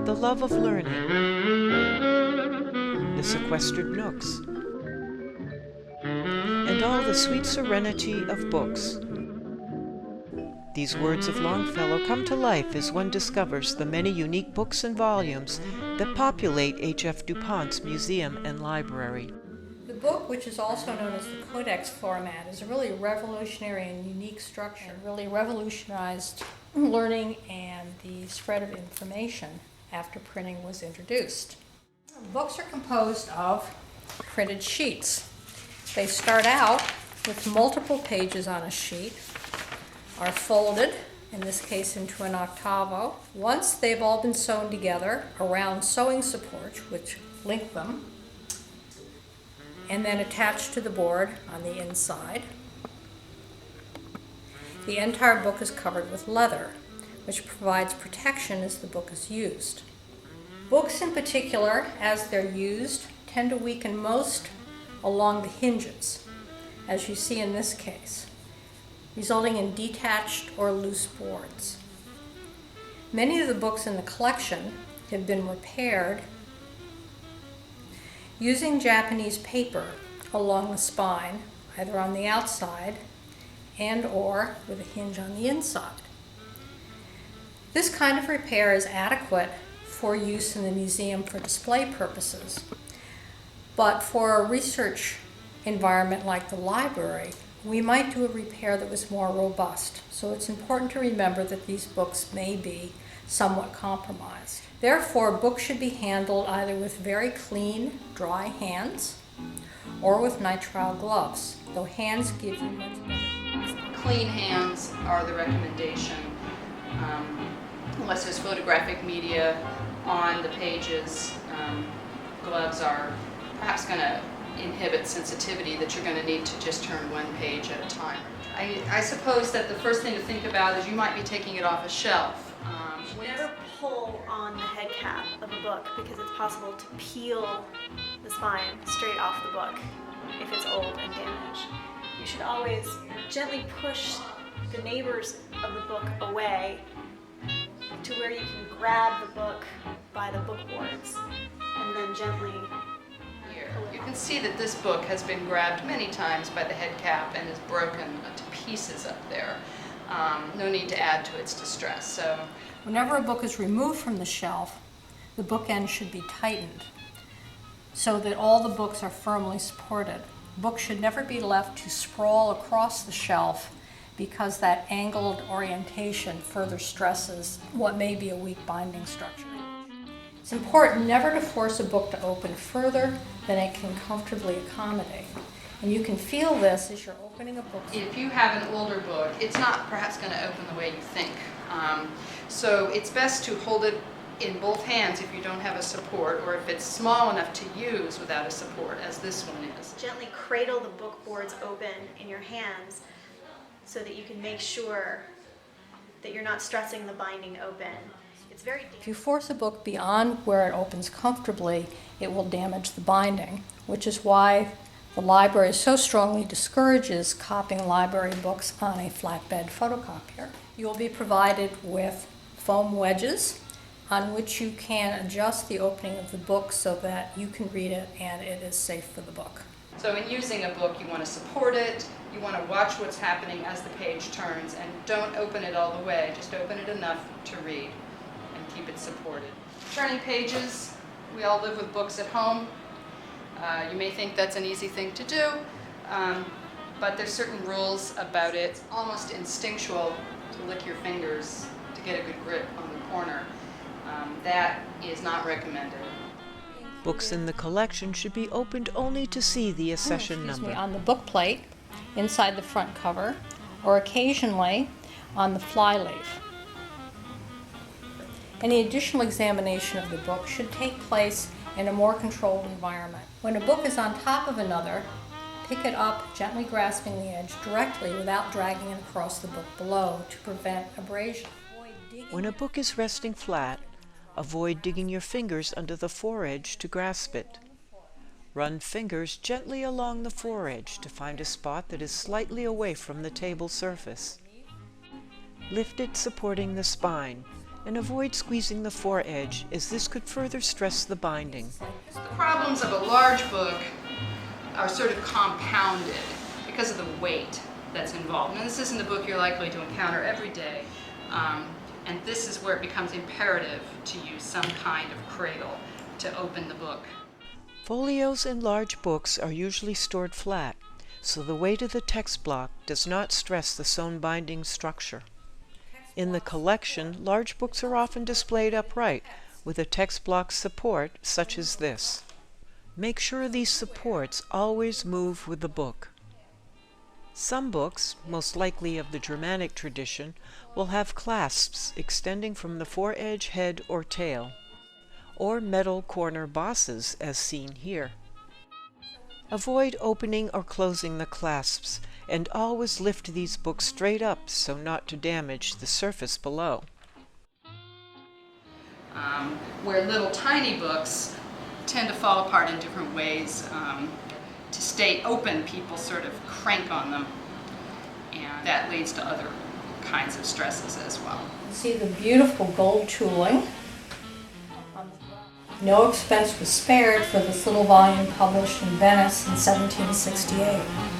The love of learning, the sequestered nooks, and all the sweet serenity of books. These words of Longfellow come to life as one discovers the many unique books and volumes that populate H.F. DuPont's museum and library. The book, which is also known as the Codex format, is a really revolutionary and unique structure. It really revolutionized learning and the spread of information after printing was introduced. Books are composed of printed sheets. They start out with multiple pages on a sheet, are folded, in this case into an octavo. Once they've all been sewn together around sewing supports, which link them, and then attached to the board on the inside. The entire book is covered with leather, which provides protection as the book is used. Books in particular, as they're used, tend to weaken most along the hinges, as you see in this case, resulting in detached or loose boards. Many of the books in the collection have been repaired using Japanese paper along the spine, either on the outside and or with a hinge on the inside. This kind of repair is adequate for use in the museum for display purposes, but for a research environment like the library, we might do a repair that was more robust. So it's important to remember that these books may be somewhat compromised. Therefore, books should be handled either with very clean, dry hands or with nitrile gloves, though hands give you much better. Clean hands are the recommendation, unless there's photographic media on the pages. Gloves are perhaps going to inhibit sensitivity that you're going to need to just turn one page at a time. I suppose that the first thing to think about is you might be taking it off a shelf. Never pull on the head cap of a book because it's possible to peel the spine straight off the book if it's old and damaged. You should always gently push the neighbors of the book away to where you can grab the book by the book boards and then gently Here, you can see that this book has been grabbed many times by the head cap and is broken to pieces up there. No need to add to its distress. So, whenever a book is removed from the shelf, the bookend should be tightened so that all the books are firmly supported. Books should never be left to sprawl across the shelf because that angled orientation further stresses what may be a weak binding structure. It's important never to force a book to open further than it can comfortably accommodate. And you can feel this as you're opening a book. if you have an older book, it's not perhaps going to open the way you think. So it's best to hold it in both hands if you don't have a support, or if it's small enough to use without a support, as this one is. gently cradle the book boards open in your hands so that you can make sure that you're not stressing the binding open. It's very dangerous. If you force a book beyond where it opens comfortably, it will damage the binding, which is why the library so strongly discourages copying library books on a flatbed photocopier. You will be provided with foam wedges on which you can adjust the opening of the book so that you can read it and it is safe for the book. So in using a book, you want to support it, you want to watch what's happening as the page turns, and don't open it all the way, just open it enough to read and keep it supported. Turning pages, we all live with books at home. You may think that's an easy thing to do, but there's certain rules about it. It's almost instinctual to lick your fingers to get a good grip on the corner. That is not recommended. Books in the collection should be opened only to see the accession number. On the book plate, inside the front cover, or occasionally on the flyleaf. Any additional examination of the book should take place in a more controlled environment. When a book is on top of another, pick it up, gently grasping the edge directly without dragging it across the book below to prevent abrasion. When a book is resting flat, avoid digging your fingers under the foredge to grasp it. Run fingers gently along the foredge to find a spot that is slightly away from the table surface. Lift it supporting the spine, and avoid squeezing the foredge, as this could further stress the binding. The problems of a large book are sort of compounded because of the weight that's involved. And this isn't a book you're likely to encounter every day. And this is where it becomes imperative to use some kind of cradle to open the book. Folios in large books are usually stored flat, so the weight of the text block does not stress the sewn binding structure. In the collection, large books are often displayed upright with a text block support such as this. Make sure these supports always move with the book. Some books, most likely of the Germanic tradition, will have clasps extending from the foredge, head, or tail, or metal corner bosses as seen here. Avoid opening or closing the clasps, and always lift these books straight up so not to damage the surface below. Where little tiny books tend to fall apart in different ways. To stay open, people sort of crank on them, and that leads to other kinds of stresses as well. See the beautiful gold tooling. No expense was spared for this little volume published in Venice in 1768.